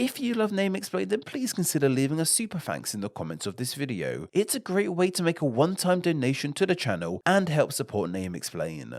If you love Name Explain, then please consider leaving a super thanks in the comments of this video. It's a great way to make a one-time donation to the channel and help support Name Explain.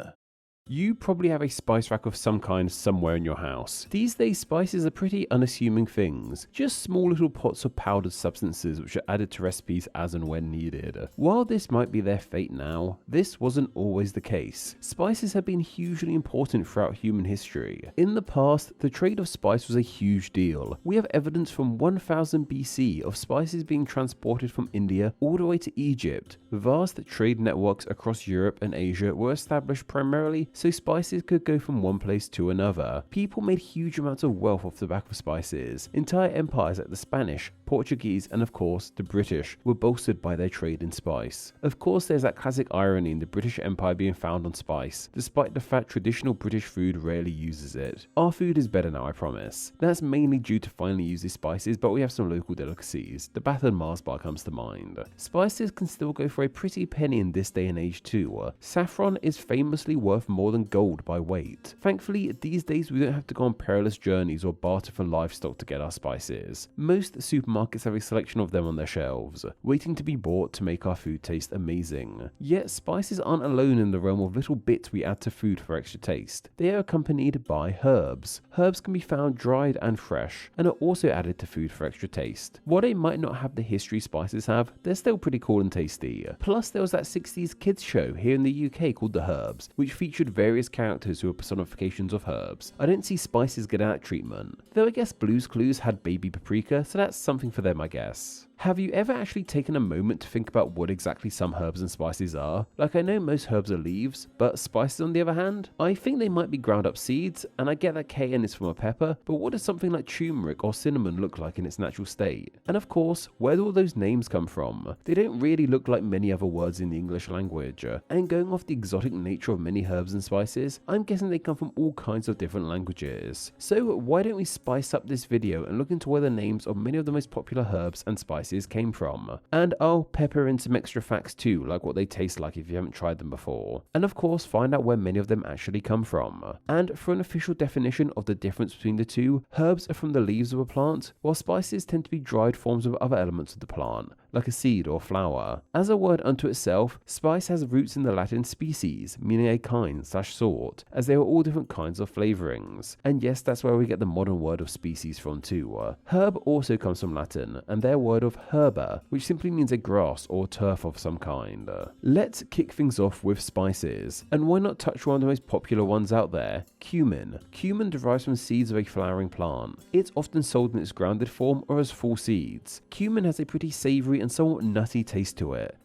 You probably have a spice rack of some kind somewhere in your house. These days, spices are pretty unassuming things, just small little pots of powdered substances which are added to recipes as and when needed. While this might be their fate now, this wasn't always the case. Spices have been hugely important throughout human history. In the past, the trade of spice was a huge deal. We have evidence from 1000 BC of spices being transported from India all the way to Egypt. Vast trade networks across Europe and Asia were established primarily so spices could go from one place to another. People made huge amounts of wealth off the back of spices. Entire empires like the Spanish, Portuguese, and of course the British were bolstered by their trade in spice. Of course, there's that classic irony in the British Empire being found on spice, despite the fact traditional British food rarely uses it. Our food is better now, I promise. That's mainly due to finally using spices, but we have some local delicacies. The Bath and Mars bar comes to mind. Spices can still go for a pretty penny in this day and age too. Saffron is famously worth more than gold by weight. Thankfully, these days we don't have to go on perilous journeys or barter for livestock to get our spices. Most supermarkets have a selection of them on their shelves, waiting to be bought to make our food taste amazing. Yet spices aren't alone in the realm of little bits we add to food for extra taste. They are accompanied by herbs. Herbs can be found dried and fresh, and are also added to food for extra taste. While they might not have the history spices have, they're still pretty cool and tasty. Plus, there was that 60s kids show here in the UK called The Herbs, which featured various characters who were personifications of herbs. I don't see spices get that treatment, though I guess Blue's Clues had baby paprika, so that's something for them, I guess. Have you ever actually taken a moment to think about what exactly some herbs and spices are? Like, I know most herbs are leaves, but spices on the other hand? I think they might be ground up seeds, and I get that cayenne is from a pepper, but what does something like turmeric or cinnamon look like in its natural state? And of course, where do all those names come from? They don't really look like many other words in the English language, and going off the exotic nature of many herbs and spices, I'm guessing they come from all kinds of different languages. So why don't we spice up this video and look into where the names of many of the most popular herbs and spices came from. And I'll pepper in some extra facts too, like what they taste like if you haven't tried them before. And of course, find out where many of them actually come from. And for an official definition of the difference between the two, herbs are from the leaves of a plant, while spices tend to be dried forms of other elements of the plant, like a seed or flower. As a word unto itself, spice has roots in the Latin species, meaning a kind/sort, as they are all different kinds of flavorings. And yes, that's where we get the modern word of species from too. Herb also comes from Latin, and their word of herba, which simply means a grass or turf of some kind. Let's kick things off with spices, and why not touch one of the most popular ones out there, cumin. Cumin derives from seeds of a flowering plant. It's often sold in its grounded form or as full seeds. Cumin has a pretty savoury and somewhat nutty taste to it.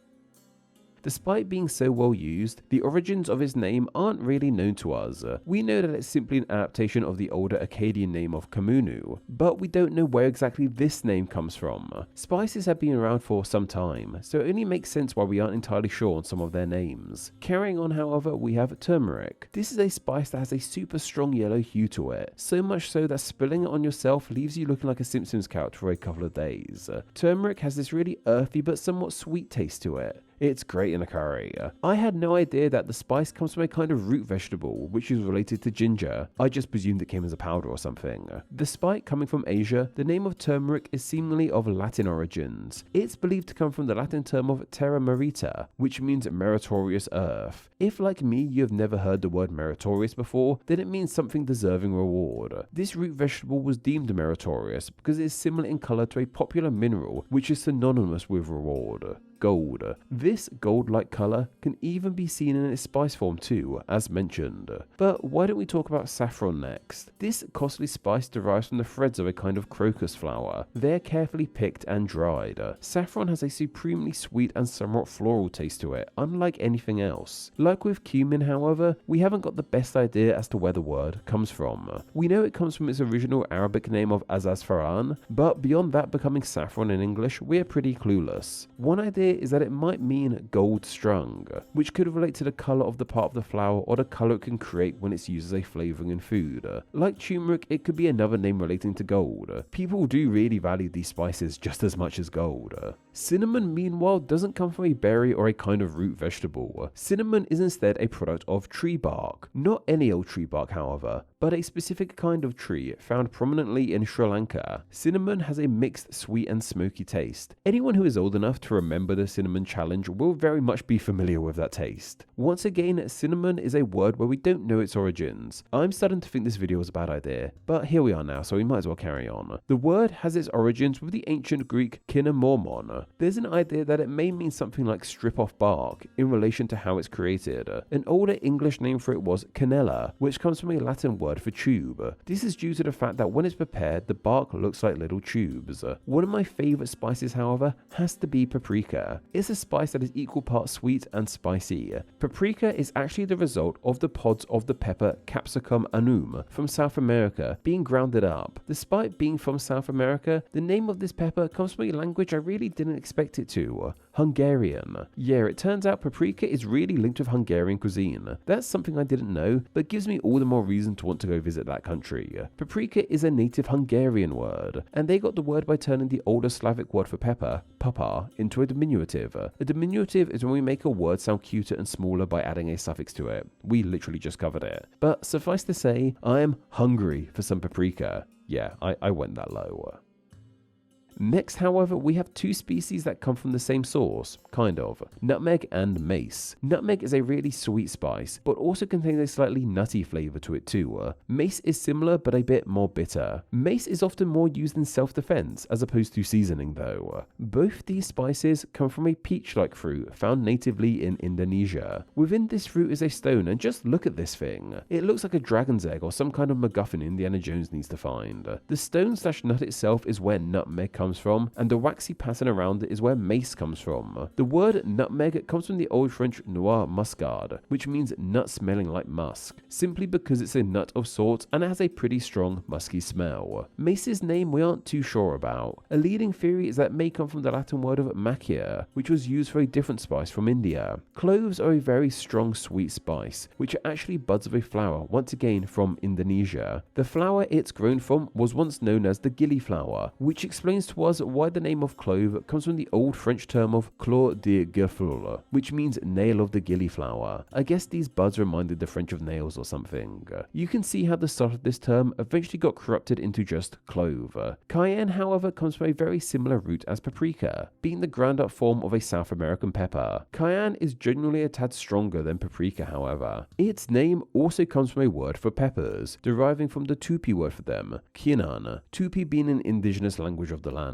Despite being so well used, the origins of its name aren't really known to us. We know that it's simply an adaptation of the older Akkadian name of Kamunu, but we don't know where exactly this name comes from. Spices have been around for some time, so it only makes sense why we aren't entirely sure on some of their names. Carrying on, however, we have turmeric. This is a spice that has a super strong yellow hue to it, so much so that spilling it on yourself leaves you looking like a Simpsons couch for a couple of days. Turmeric has this really earthy but somewhat sweet taste to it. It's great in a curry. I had no idea that the spice comes from a kind of root vegetable, which is related to ginger. I just presumed it came as a powder or something. Despite coming from Asia, the name of turmeric is seemingly of Latin origins. It's believed to come from the Latin term of terra merita, which means meritorious earth. If, like me, you have never heard the word meritorious before, then it means something deserving reward. This root vegetable was deemed meritorious because it is similar in color to a popular mineral, which is synonymous with reward. Gold. This gold-like colour can even be seen in its spice form too, as mentioned. But why don't we talk about saffron next? This costly spice derives from the threads of a kind of crocus flower. They're carefully picked and dried. Saffron has a supremely sweet and somewhat floral taste to it, unlike anything else. Like with cumin, however, we haven't got the best idea as to where the word comes from. We know it comes from its original Arabic name of azazfaran, but beyond that becoming saffron in English, we're pretty clueless. One idea is that it might mean gold strung, which could relate to the colour of the part of the flower or the colour it can create when it's used as a flavouring in food. Like turmeric, it could be another name relating to gold. People do really value these spices just as much as gold. Cinnamon, meanwhile, doesn't come from a berry or a kind of root vegetable. Cinnamon is instead a product of tree bark. Not any old tree bark, however, but but a specific kind of tree found prominently in Sri Lanka. Cinnamon has a mixed sweet and smoky taste. Anyone who is old enough to remember the cinnamon challenge will very much be familiar with that taste. Once again, cinnamon is a word where we don't know its origins. I'm starting to think this video was a bad idea, but here we are now, so we might as well carry on. The word has its origins with the ancient Greek kinemormon. There's an idea that it may mean something like strip off bark in relation to how it's created. An older English name for it was canella, which comes from a Latin word for tube. This is due to the fact that when it's prepared, the bark looks like little tubes. One of my favourite spices, however, has to be paprika. It's a spice that is equal parts sweet and spicy. Paprika is actually the result of the pods of the pepper Capsicum annum from South America being grounded up. Despite being from South America, the name of this pepper comes from a language I really didn't expect it to. Hungarian. Yeah, it turns out paprika is really linked with Hungarian cuisine. That's something I didn't know, but gives me all the more reason to want to go visit that country. Paprika is a native Hungarian word, and they got the word by turning the older Slavic word for pepper, papa, into a diminutive. A diminutive is when we make a word sound cuter and smaller by adding a suffix to it. We literally just covered it. But suffice to say, I am hungry for some paprika. Yeah, I went that low. Next, however, we have two species that come from the same source, kind of, nutmeg and mace. Nutmeg is a really sweet spice, but also contains a slightly nutty flavour to it too. Mace is similar, but a bit more bitter. Mace is often more used in self-defense, as opposed to seasoning though. Both these spices come from a peach-like fruit found natively in Indonesia. Within this fruit is a stone, and just look at this thing. It looks like a dragon's egg or some kind of MacGuffin Indiana Jones needs to find. The stone/nut itself is where nutmeg comes from, and the waxy pattern around it is where mace comes from. The word nutmeg comes from the Old French noix muscade, which means nut smelling like musk, simply because it's a nut of sorts and it has a pretty strong musky smell. Mace's name we aren't too sure about. A leading theory is that it may come from the Latin word of macchia, which was used for a different spice from India. Cloves are a very strong sweet spice, which are actually buds of a flower, once again from Indonesia. The flower it's grown from was once known as the gilliflower, which explains to us why the name of clove comes from the old French term of clou de gillefleur, which means nail of the gilliflower. I guess these buds reminded the French of nails or something. You can see how the start of this term eventually got corrupted into just clove. Cayenne, however, comes from a very similar root as paprika, being the ground up form of a South American pepper. Cayenne is generally a tad stronger than paprika, however. Its name also comes from a word for peppers, deriving from the Tupi word for them, Kinan, Tupi being an indigenous language of the land.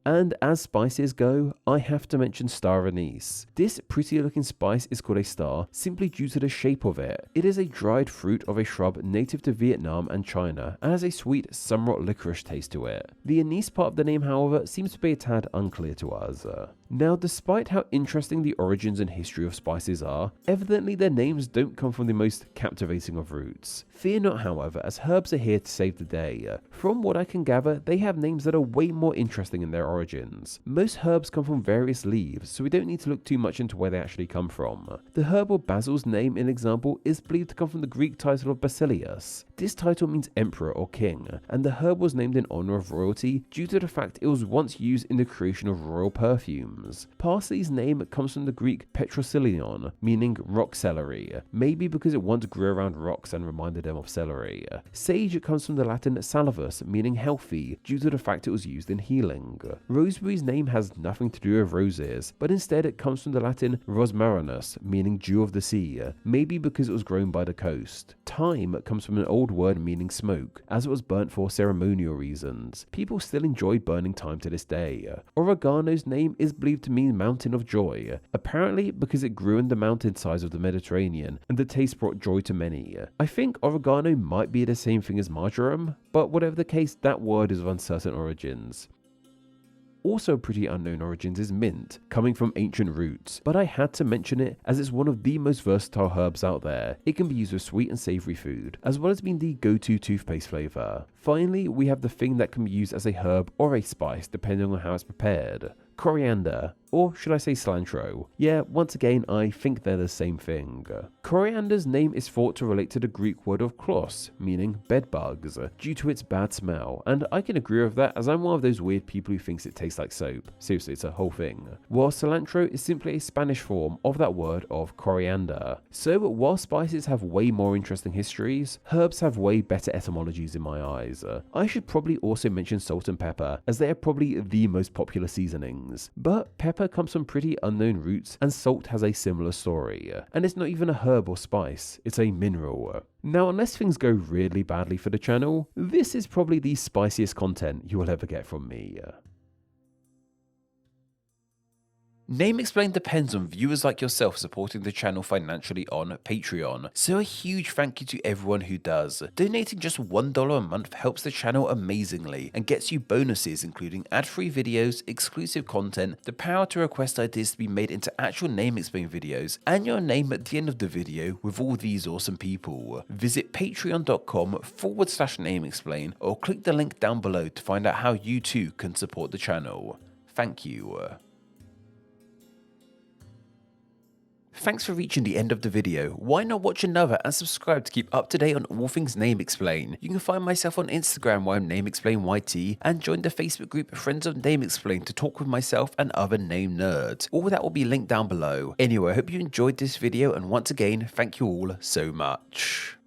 And as spices go, I have to mention star anise. This pretty looking spice is called a star simply due to the shape of it. It is a dried fruit of a shrub native to Vietnam and China and has a sweet, somewhat licorice taste to it. The anise part of the name, however, seems to be a tad unclear to us. Now, despite how interesting the origins and history of spices are, evidently their names don't come from the most captivating of roots. Fear not, however, as herbs are here to save the day. From what I can gather, they have names that are way more interesting in their origins. Most herbs come from various leaves, so we don't need to look too much into where they actually come from. The herb of basil's name, in example, is believed to come from the Greek title of Basileus. This title means emperor or king, and the herb was named in honor of royalty due to the fact it was once used in the creation of royal perfumes. Parsley's name comes from the Greek petrosylion, meaning rock celery, maybe because it once grew around rocks and reminded them of celery. Sage comes from the Latin salivus, meaning healthy, due to the fact it was used in healing. Roseberry's name has nothing to do with roses, but instead it comes from the Latin rosmarinus, meaning dew of the sea, maybe because it was grown by the coast. Thyme comes from an old word meaning smoke, as it was burnt for ceremonial reasons. People still enjoy burning thyme to this day. Oregano's name is believed to mean mountain of joy, apparently because it grew in the mountainsides of the Mediterranean and the taste brought joy to many. I think oregano might be the same thing as marjoram, but whatever the case, that word is of uncertain origins. Also pretty unknown origins is mint, coming from ancient roots, but I had to mention it as it's one of the most versatile herbs out there. It can be used with sweet and savoury food, as well as being the go-to toothpaste flavour. Finally, we have the thing that can be used as a herb or a spice depending on how it's prepared. Coriander. or should I say cilantro? Yeah, once again, I think they're the same thing. Coriander's name is thought to relate to the Greek word of klos, meaning bed bugs, due to its bad smell, and I can agree with that as I'm one of those weird people who thinks it tastes like soap. Seriously, it's a whole thing. While cilantro is simply a Spanish form of that word of coriander. So while spices have way more interesting histories, herbs have way better etymologies in my eyes. I should probably also mention salt and pepper, as they are probably the most popular seasonings. But pepper comes from pretty unknown roots, and salt has a similar story. And it's not even a herb or spice, it's a mineral. Now, unless things go really badly for the channel, this is probably the spiciest content you will ever get from me. Name Explain depends on viewers like yourself supporting the channel financially on Patreon, so a huge thank you to everyone who does. Donating just $1 a month helps the channel amazingly and gets you bonuses including ad-free videos, exclusive content, the power to request ideas to be made into actual Name Explain videos, and your name at the end of the video with all these awesome people. Visit patreon.com/Name Explain or click the link down below to find out how you too can support the channel. Thank you. Thanks for reaching the end of the video. Why not watch another and subscribe to keep up to date on all things Name Explain. You can find myself on Instagram where I'm NameExplainYT and join the Facebook group Friends of Name Explain to talk with myself and other name nerds. All that will be linked down below. Anyway, I hope you enjoyed this video and once again, thank you all so much.